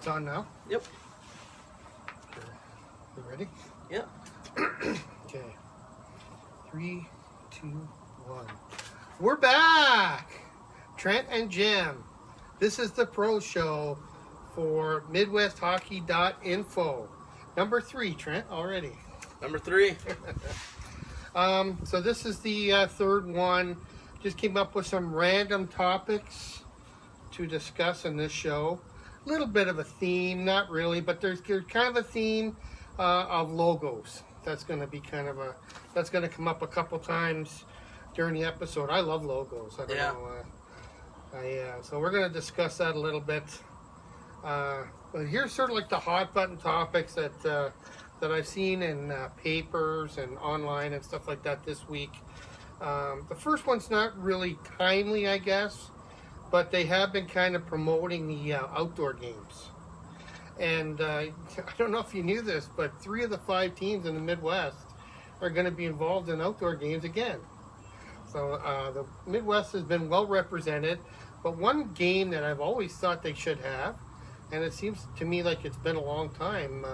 It's on now? Yep. You ready? Yep. Okay. 3, 2, 1. We're back! Trent and Jim. This is the pro show for MIDWESTHOCKEY.info. Number 3, Trent, already. Number 3. So this is the third one. Just came up with some random topics to discuss in this show. A little bit of a theme, not really, but there's kind of a theme of logos. That's going to be that's going to come up a couple times during the episode. I love logos. I don't know. So we're going to discuss that a little bit. But here's sort of like the hot button topics that I've seen in papers and online and stuff like that this week. The first one's not really timely, I guess, but they have been kind of promoting the outdoor games. And I don't know if you knew this, but 3 of the 5 teams in the Midwest are going to be involved in outdoor games again. So the Midwest has been well represented, but one game that I've always thought they should have, and it seems to me like it's been a long time,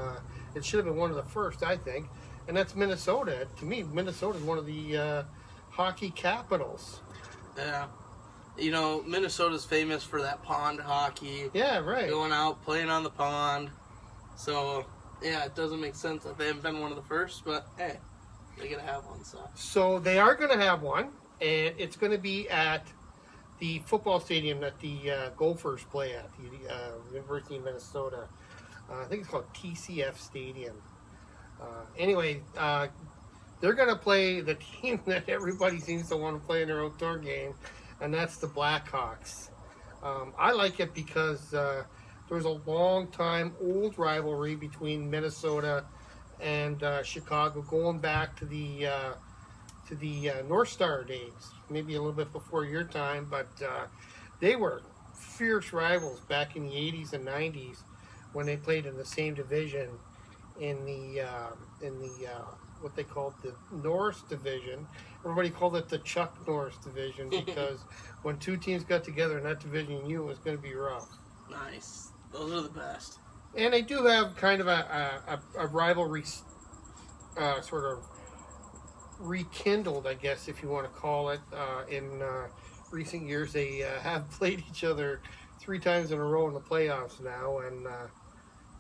it should have been one of the first, I think, and that's Minnesota. To me, Minnesota is one of the hockey capitals. Yeah. You know, Minnesota's famous for that pond hockey. Yeah, right. Going out, playing on the pond. So, yeah, it doesn't make sense that they haven't been one of the first, but hey, they're going to have one. So they are going to have one, and it's going to be at the football stadium that the Gophers play at, the University of Minnesota. I think it's called TCF Stadium. Anyway, they're going to play the team that everybody seems to want to play in their outdoor game, and that's the Blackhawks. I like it because there's a long time old rivalry between Minnesota and Chicago, going back to the North Star days, maybe a little bit before your time, but they were fierce rivals back in the 80s and 90s when they played in the same division in the what they called the Norris division. Everybody called it the Chuck Norris division because when 2 teams got together in that division, you knew it was going to be rough. Nice. Those are the best. And they do have kind of a rivalry sort of rekindled, I guess, if you want to call it. In recent years, they have played each other 3 times in a row in the playoffs now, and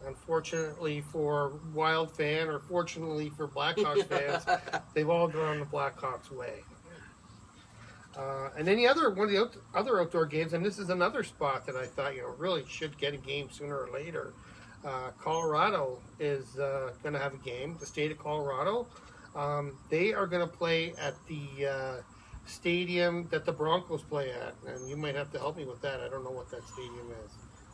unfortunately for Wild fan, or fortunately for Blackhawks fans, they've all gone the Blackhawks' way. And then one of the other outdoor games, and this is another spot that I thought really should get a game sooner or later. Colorado is going to have a game. The state of Colorado, they are going to play at the stadium that the Broncos play at, and you might have to help me with that. I don't know what that stadium is.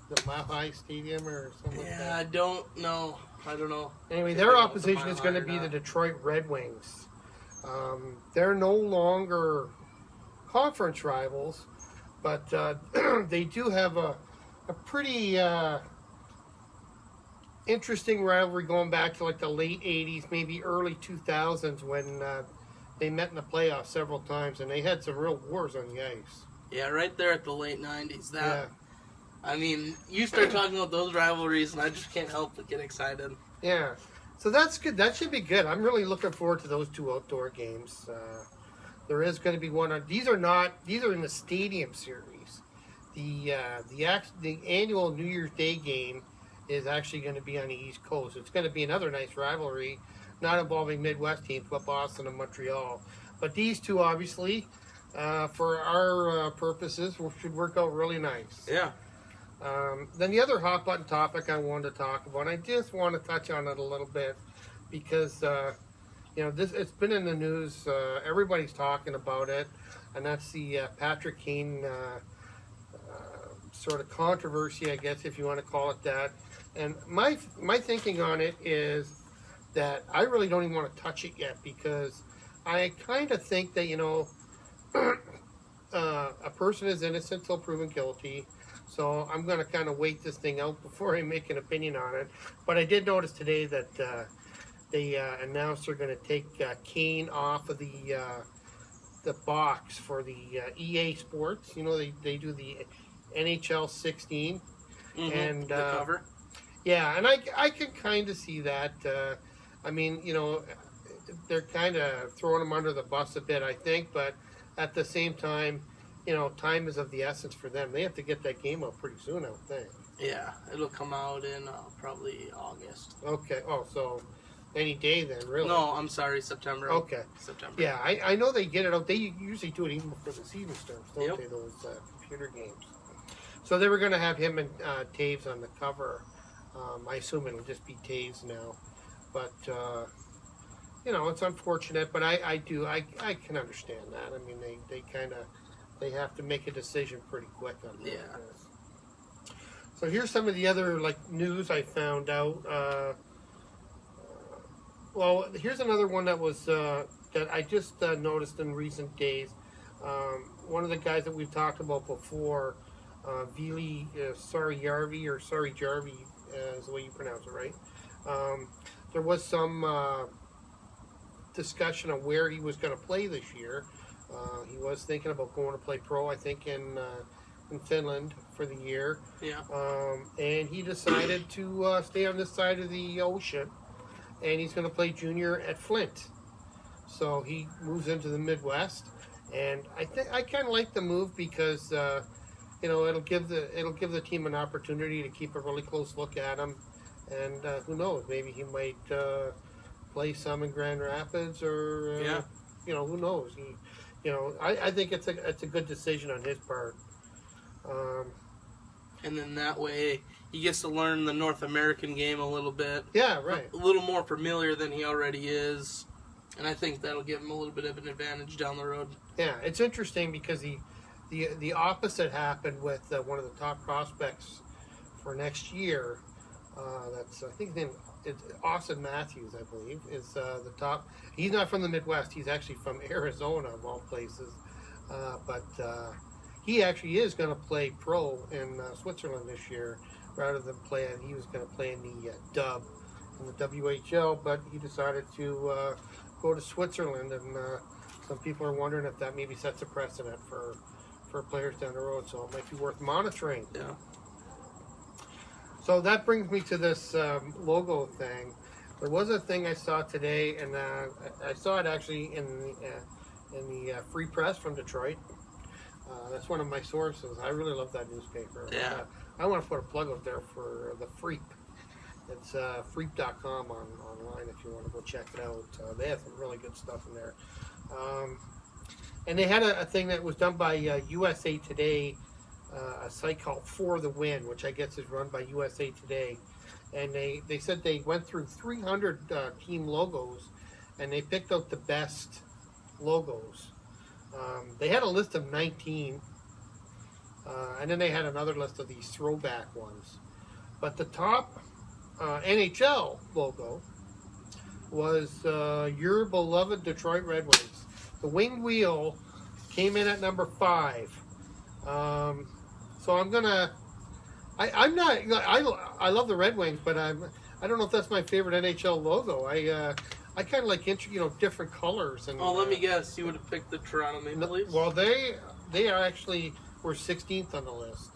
The Mile High Stadium or something like that? Yeah, I don't know. Anyway, their opposition is going to be the Detroit Red Wings. They're no longer conference rivals, but they do have a pretty interesting rivalry going back to like the late 80s, maybe early 2000s, when they met in the playoffs several times, and they had some real wars on the ice. Yeah, right there at the late 90s. I mean, you start talking about those rivalries, and I just can't help but get excited. Yeah, so that's good. That should be good. I'm really looking forward to those 2 outdoor games. There is going to be one. These are in the Stadium Series. The annual New Year's Day game is actually going to be on the East Coast. It's going to be another nice rivalry, not involving Midwest teams, but Boston and Montreal. But these 2, obviously, for our purposes, should work out really nice. Yeah. Then the other hot button topic I wanted to talk about, and I just want to touch on it a little bit because it's been in the news. Everybody's talking about it, and that's the Patrick Kane sort of controversy, I guess, if you want to call it that. And my thinking on it is that I really don't even want to touch it yet, because I kind of think that a person is innocent until proven guilty. So I'm going to kind of wait this thing out before I make an opinion on it. But I did notice today that they announced they're going to take Kane off of the box for the EA Sports. They do the NHL 16. And the cover. Yeah, and I can kind of see that. I mean, you know, they're kind of throwing them under the bus a bit, I think, but at the same time, you know, time is of the essence for them. They have to get that game out pretty soon, I would think. Yeah, it'll come out in probably August. Okay. Oh, so any day then, really? No, I'm sorry, September. Okay. September. Yeah, I know they get it out. They usually do it even before the season starts, don't Yep. they, those computer games? So they were going to have him and Taves on the cover. I assume it'll just be Taves now. But, you know, it's unfortunate, but I can understand that. I mean, they have to make a decision pretty quick on that. Yeah. So here's some of the other, like, news I found out. Well, here's another one that was that I just noticed in recent days. One of the guys that we've talked about before, Vili Saarjärvi, or Saarjärvi is the way you pronounce it, right? There was some discussion of where he was going to play this year. He was thinking about going to play pro, I think, in Finland for the year. Yeah. And he decided to stay on this side of the ocean. And he's going to play junior at Flint. So he moves into the Midwest, and I kind of like the move because you know, it'll give the team an opportunity to keep a really close look at him, and who knows, maybe he might play some in Grand Rapids, or Yeah. you know, who knows. I think it's a good decision on his part. And then that way he gets to learn the North American game a little bit. Yeah, right. A little more familiar than he already is. And I think that'll give him a little bit of an advantage down the road. Yeah, it's interesting because the opposite happened with one of the top prospects for next year. That's, I think, it's Austin Matthews, I believe, is the top. He's not from the Midwest. He's actually from Arizona, of all places. But he actually is going to play pro in Switzerland this year, rather than he was going to play in the dub in the WHL, but he decided to go to Switzerland, and some people are wondering if that maybe sets a precedent for players down the road, so it might be worth monitoring. Yeah. So that brings me to this logo thing. There was a thing I saw today, and I saw it actually in the Free Press from Detroit. That's one of my sources. I really love that newspaper. Yeah. I want to put a plug out there for the Freep. It's freep.com online if you want to go check it out. They have some really good stuff in there. And they had a thing that was done by USA Today, a site called For the Win, which I guess is run by USA Today. And they said they went through 300 team logos, and they picked out the best logos. They had a list of 19, and then they had another list of these throwback ones. But the top NHL logo was your beloved Detroit Red Wings. The winged wheel came in at number 5. So I'm gonna. I'm not. I love the Red Wings, but I don't know if that's my favorite NHL logo. I kind of like different colors. And let me guess. You would have picked the Toronto Maple Leafs. Well, they are actually were 16th on the list.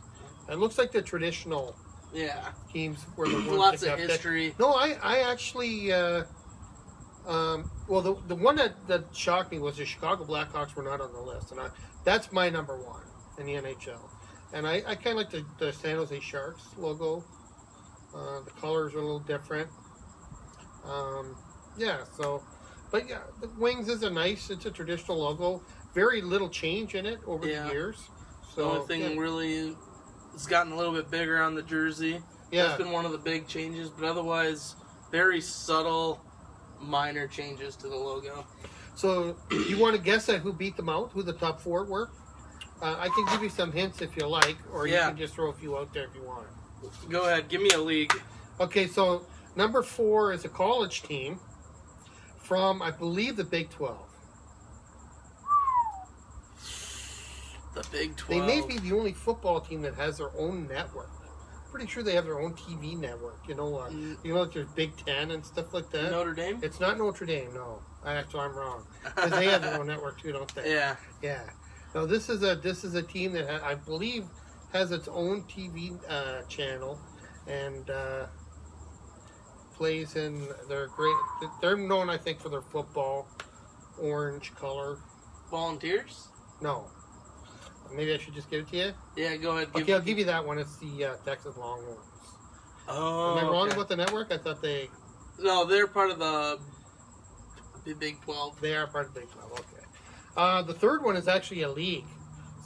It looks like the traditional teams were the ones Lots that of got history. picked. No, I actually. Well, the one that shocked me was the Chicago Blackhawks were not on the list, and that's my number 1 in the NHL. And I kind of like the San Jose Sharks logo. The colors are a little different. But the Wings is it's a traditional logo. Very little change in it over the years. So the only thing really has gotten a little bit bigger on the jersey. Yeah. That's been one of the big changes, but otherwise, very subtle, minor changes to the logo. So, you want to guess at who beat them out? Who the top 4 were? I can give you some hints if you like, or you can just throw a few out there if you want. Go ahead, give me a league. Okay, so number 4 is a college team from, I believe, the Big 12. The Big 12. They may be the only football team that has their own network. Pretty sure they have their own TV network. Like there's Big 10 and stuff like that. Notre Dame? It's not Notre Dame, no. Actually, I'm wrong. Because they have their own network too, don't they? Yeah. Yeah. No, this is a team that I believe has its own TV channel, and plays in. They're great. They're known, I think, for their football orange color. Volunteers? No. Maybe I should just give it to you. Yeah, go ahead. Okay, I'll give you that one. It's the Texas Longhorns. Oh, Am I wrong okay. about the network? I thought they. No, they're part of the Big 12. They are part of the Big 12. Okay. The third one is actually a league.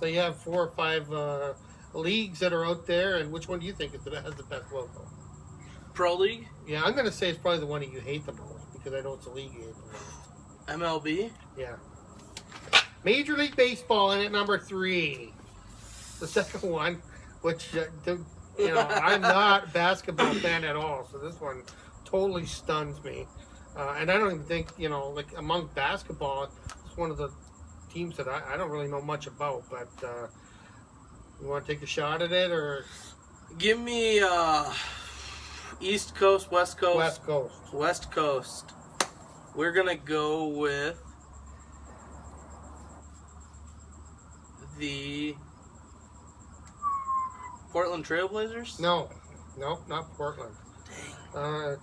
So you have 4 or 5 leagues that are out there, and which one do you think has the best logo? Pro League? Yeah, I'm going to say it's probably the one that you hate the most because I know it's a league you hate the most. MLB? Yeah. Major League Baseball in at number 3. The second one, which, I'm not a basketball fan at all, so this one totally stuns me. And I don't even think, like among basketball, it's one of the teams that I don't really know much about, but you want to take a shot at it, or? Give me East Coast, West Coast. West Coast. West Coast. We're going to go with the Portland Trailblazers? No, not Portland.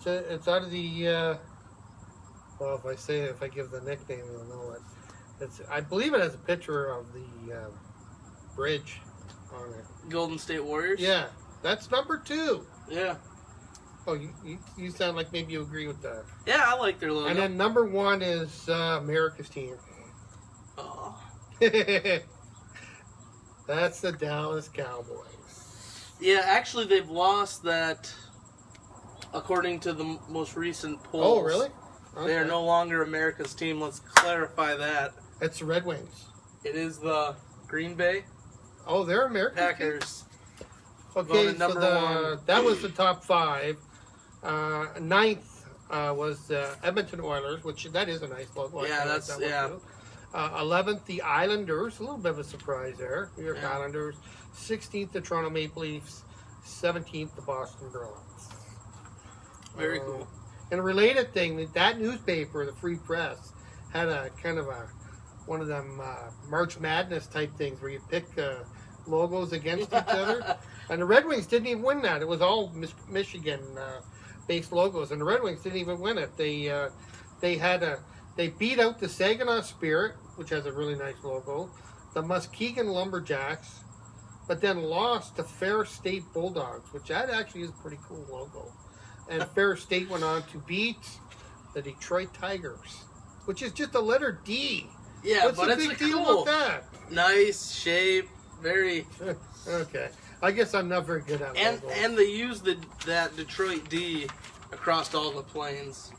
It's out of the, well, if I give the nickname, you'll know it. I believe it has a picture of the bridge on it. Golden State Warriors? Yeah, that's number 2. Yeah. Oh, you sound like maybe you agree with that. Yeah, I like their logo. And then number 1 is America's team. Oh. That's the Dallas Cowboys. Yeah, actually, they've lost that, according to the most recent polls. Oh, really? Okay. They are no longer America's team. Let's clarify that. It's the Red Wings. It is the Green Bay Oh, they're America's team? Packers. Okay, Voted number one. that was the top 5. Ninth was the Edmonton Oilers, which that is a nice logo. I Yeah, kinda that's- like that yeah. one too. 11th, the Islanders. A little bit of a surprise there. New York Yeah. Islanders. 16th, the Toronto Maple Leafs. 17th, the Boston Bruins. Very cool. And a related thing, that newspaper, the Free Press, had a kind of one of them March Madness type things where you pick logos against each other. And the Red Wings didn't even win that. It was all Michigan-based logos, and the Red Wings didn't even win it. They beat out the Saginaw Spirit, which has a really nice logo, the Muskegon Lumberjacks, but then lost to Fair State Bulldogs, which that actually is a pretty cool logo. And Fair State went on to beat the Detroit Tigers, which is just a letter D. Yeah, What's but the it's big a deal cool. about Nice shape, very, Okay. I guess I'm not very good at logos. and they use that Detroit D across all the planes,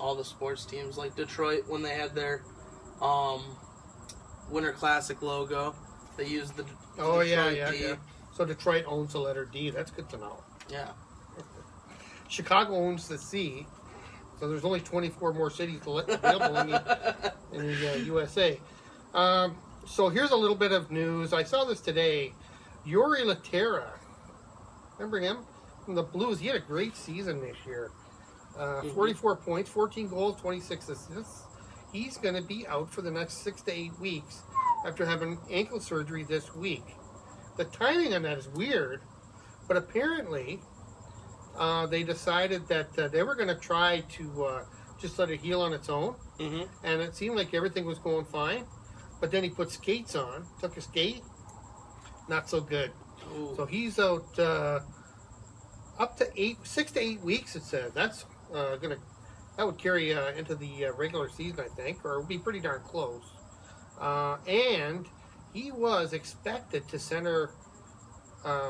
all the sports teams. Like Detroit, when they had their Winter Classic logo, they used the Oh, Detroit yeah. D. So Detroit owns the letter D. That's good to know. Yeah. Chicago owns the C. So there's only 24 more cities available in the USA. So here's a little bit of news. I saw this today. Yuri Laterra. Remember him? From the Blues. He had a great season this year. 44 points, 14 goals, 26 assists. He's going to be out for the next 6 to 8 weeks after having ankle surgery this week. The timing on that is weird, but apparently they decided that they were going to try to just let it heal on its own, and it seemed like everything was going fine. But then he put skates on, took a skate, not so good. Ooh. So he's out up to 6 to 8 weeks. It says that would carry into the regular season, I think, or it would be pretty darn close. And he was expected to center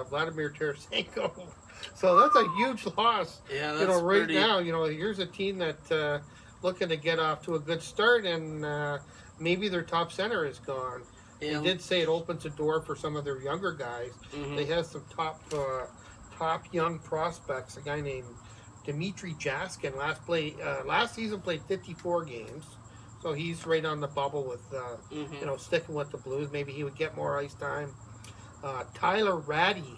Vladimir Tarasenko. So that's a huge loss. Yeah, that's right pretty... now, here's a team that looking to get off to a good start, and maybe their top center is gone. Yeah. They did say it opens a door for some of their younger guys. They have some top young prospects. A guy named Dmitry Jaskin last season played 54 games. So he's right on the bubble with, sticking with the Blues. Maybe he would get more ice time. Tyler Ratty.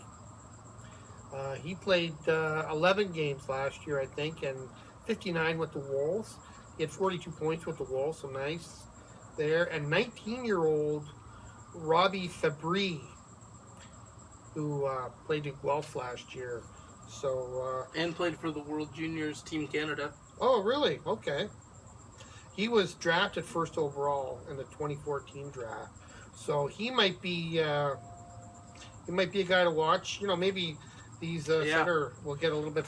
He played 11 games last year, I think, and 59 with the Wolves. He had 42 points with the Wolves, so nice there. And 19-year-old Robbie Fabry, who played in Guelph last year. So and played for the World Juniors Team Canada. oh, really? Okay. He was drafted first overall in the 2014 draft, so he might be a guy to watch. You know, maybe these center will get a little bit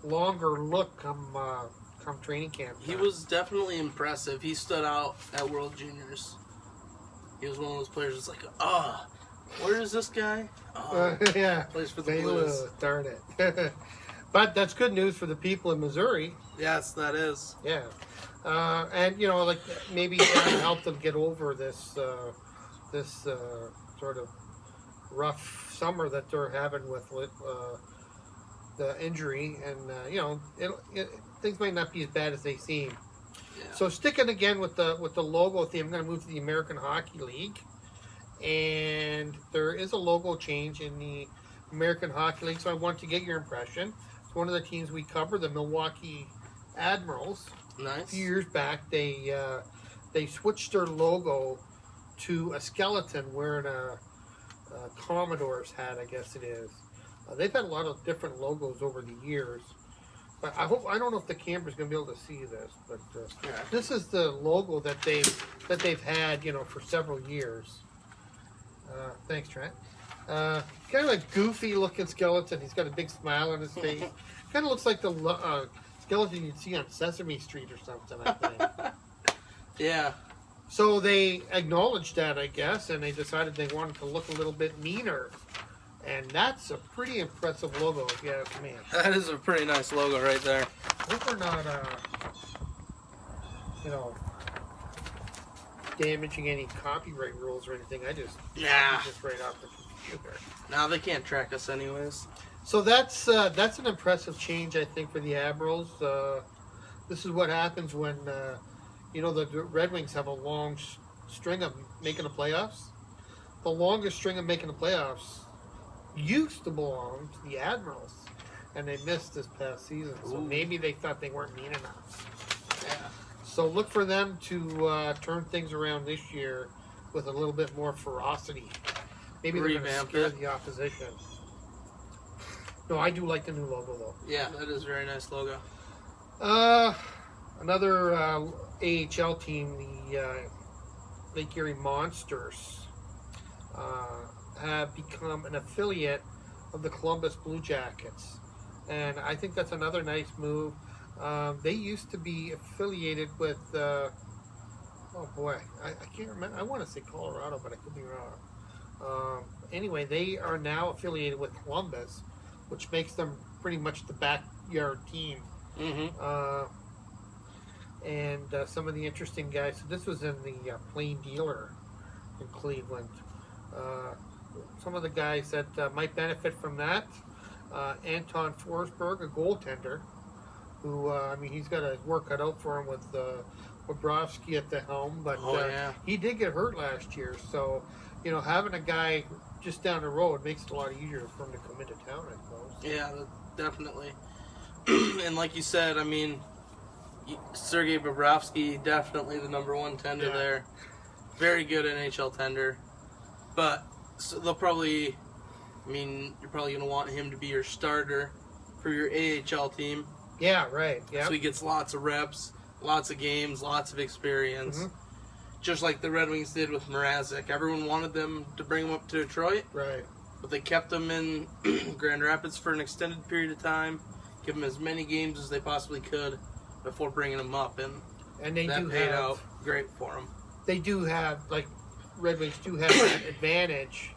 longer look come training camp. He was definitely impressive. He stood out at World Juniors. He was one of those players that's like, where is this guy? Yeah, plays for the Blues. Darn it. But that's good news for the people in Missouri. Yes, that is. Yeah. And, you know, like maybe that'll help them get over this sort of rough summer that they're having with the injury. And, you know, things might not be as bad as they seem. Yeah. So sticking again with the logo theme, I'm going to move to the American Hockey League. And there is a logo change in the American Hockey League, so I want to get your impression. It's one of the teams we cover, the Milwaukee Admirals. Nice. A few years back, they switched their logo to a skeleton wearing a Commodore's hat, I guess it is. They've had a lot of different logos over the years. But I don't know if the camera's going to be able to see this, but this is the logo that they've had, you know, for several years. Thanks, Trent. Kind of a goofy-looking skeleton. He's got a big smile on his face. Kind of looks like the skeleton you'd see on Sesame Street or something, I think. Yeah. So they acknowledged that, I guess, and they decided they wanted to look a little bit meaner. And that's a pretty impressive logo, if you ask me. That is a pretty nice logo right there. I hope we're not, you know, damaging any copyright rules or anything. I just right off the computer. Now they can't track us anyways. So that's an impressive change, I think, for the Admirals. This is what happens when you know, the Red Wings have a long string of making the playoffs. The longest string of making the playoffs used to belong to the Admirals, and they missed this past season. So maybe they thought they weren't mean enough. Yeah. So look for them to turn things around this year with a little bit more ferocity. Maybe they're going to scare the opposition. No, I do like the new logo, though. Yeah, that is a very nice logo. Another AHL team, the Lake Erie Monsters, have become an affiliate of the Columbus Blue Jackets. And I think that's another nice move. They used to be affiliated with, oh boy, I can't remember. I want to say Colorado, but I could be wrong. Anyway, they are now affiliated with Columbus, which makes them pretty much the backyard team. Mm-hmm. And some of the interesting guys. So this was in the Plain Dealer in Cleveland. Some of the guys that might benefit from that. Anton Forsberg, a goaltender, who I mean, he's got his work cut out for him with Bobrovsky at the helm, but he did get hurt last year. So, you know, having a guy just down the road makes it a lot easier for him to come into town, I suppose. Yeah, definitely. And like you said, I mean, Sergei Bobrovsky, definitely the #1 tender there. Very good NHL tender. But so they'll probably, I mean, you're probably going to want him to be your starter for your AHL team. Yeah, right. Yeah. So he gets lots of reps, lots of games, lots of experience. Mm-hmm. Just like the Red Wings did with Mrazek. Everyone wanted them to bring him up to Detroit. Right. But they kept him in Grand Rapids for an extended period of time, give him as many games as they possibly could before bringing him up. And they that paid out great for him. They do have, like, Red Wings do have that advantage,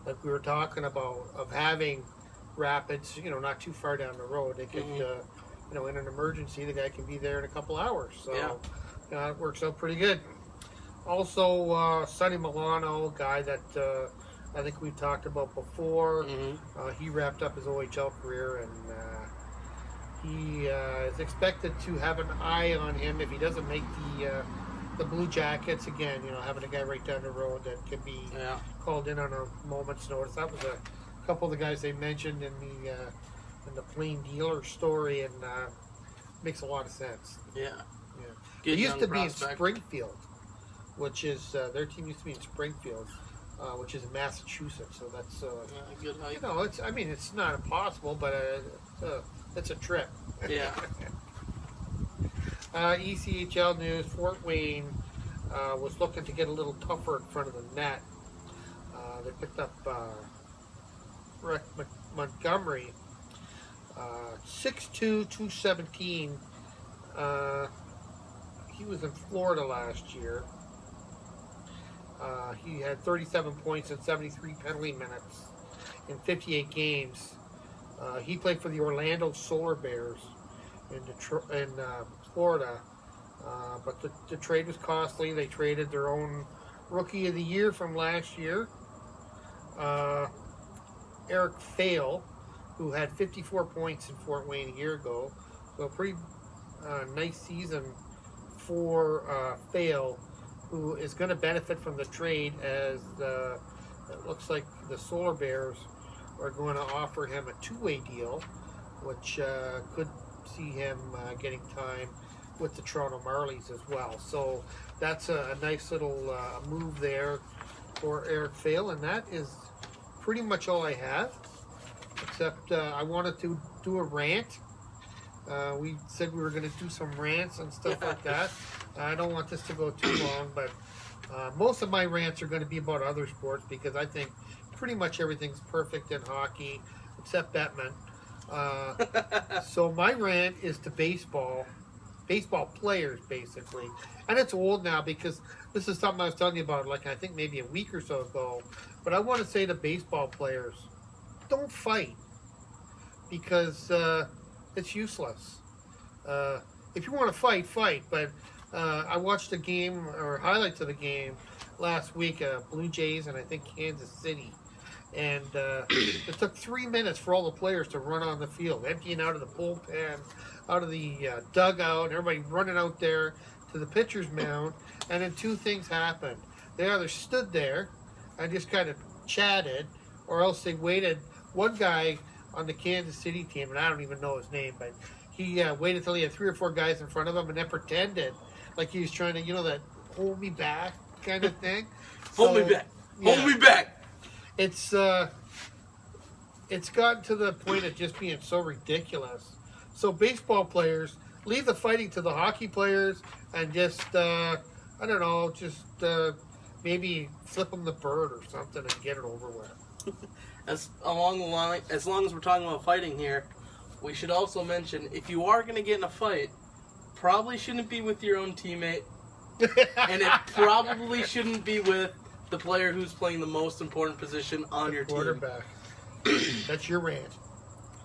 like we were talking about, of having Rapids, you know, not too far down the road. They could, you know, in an emergency, the guy can be there in a couple hours. So it works out pretty good. Also, Sonny Milano, a guy that I think we've talked about before. He wrapped up his OHL career, and he is expected to have an eye on him if he doesn't make the Blue Jackets. Again, you know, having a guy right down the road that can be called in on a moment's notice. That was a couple of the guys they mentioned in the Plain Dealer story, and makes a lot of sense. Yeah. It used to be in Springfield, which is their team used to be in Springfield. which is in Massachusetts. So that's good hike. it's not impossible, but it's a trip. Yeah. ECHL news: Fort Wayne was looking to get a little tougher in front of the net. They picked up Rick Montgomery, 6'2", 217. He was in Florida last year. He had 37 points and 73 penalty minutes in 58 games. He played for the Orlando Solar Bears in Florida. But the trade was costly. They traded their own Rookie of the Year from last year, Eric Fail, who had 54 points in Fort Wayne a year ago. So a pretty nice season for Fail, who is going to benefit from the trade, as it looks like the Solar Bears are going to offer him a two-way deal, which could see him getting time with the Toronto Marlies as well. So that's a nice little move there for Eric Fail, and that is pretty much all I have, except I wanted to do a rant. We said we were going to do some rants and stuff like that. I don't want this to go too long, but most of my rants are going to be about other sports, because I think pretty much everything's perfect in hockey except Bettman. So my rant is to baseball players, basically. And it's old now, because this is something I was telling you about, like, I think maybe a week or so ago. But I want to say to baseball players, don't fight, because it's useless. If you want to fight. But I watched a game, or highlights of the game last week, Blue Jays and I think Kansas City. And it took 3 minutes for all the players to run on the field, emptying out of the bullpen, out of the dugout, and everybody running out there to the pitcher's mound. And then two things happened. They either stood there and just kind of chatted, or else they waited. One guy on the Kansas City team, and I don't even know his name, but he waited till he had 3 or 4 guys in front of him, and then pretended like he was trying to, that hold me back kind of thing. Hold me back. Yeah. Hold me back. It's gotten to the point of just being so ridiculous. So baseball players, leave the fighting to the hockey players, and just maybe flip them the bird or something and get it over with. As long as we're talking about fighting here, we should also mention, if you are going to get in a fight, probably shouldn't be with your own teammate, and it probably shouldn't be with the player who's playing the most important position on your team. Quarterback. That's your rant.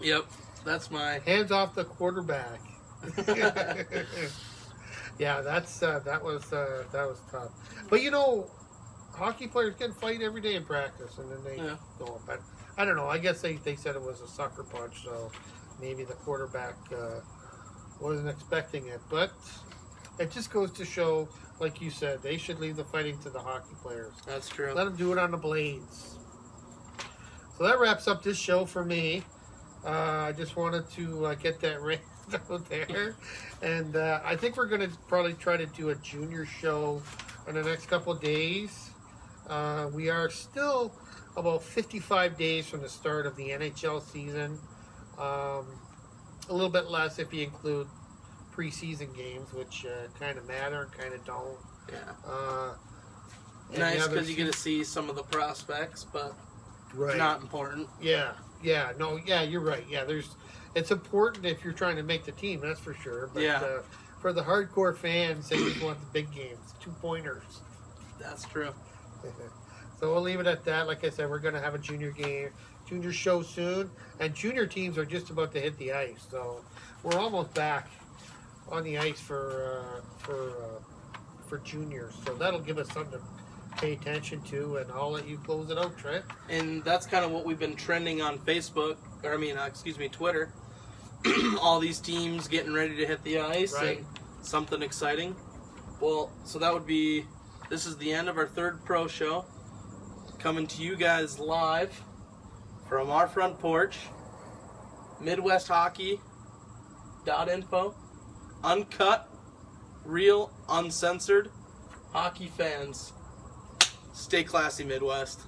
Yep, that's my hands off the quarterback. Yeah, that was tough. But hockey players can fight every day in practice, and then they go. But I don't know. I guess they said it was a sucker punch, so maybe the quarterback wasn't expecting it. But it just goes to show, like you said, they should leave the fighting to the hockey players. That's true. Let them do it on the blades. So that wraps up this show for me. I just wanted to get that rant out there. And I think we're going to probably try to do a junior show in the next couple of days. We are still about 55 days from the start of the NHL season. A little bit less if you include preseason games, which kind of matter and kind of don't. Yeah. Nice, because you get to see some of the prospects, but not important. Yeah, you're right. Yeah, it's important if you're trying to make the team, that's for sure. But for the hardcore fans, they just want the big games, 2-pointers. That's true. So we'll leave it at that. Like I said, we're going to have a junior show soon, and junior teams are just about to hit the ice. So we're almost back on the ice for juniors. So that'll give us something to pay attention to, and I'll let you close it out, Trent. And that's kind of what we've been trending on Facebook, Twitter. All these teams getting ready to hit the ice, and something exciting. Well, so this is the end of our third pro show, coming to you guys live from our front porch, MidWestHockey.info, uncut, real, uncensored hockey fans. Stay classy, Midwest.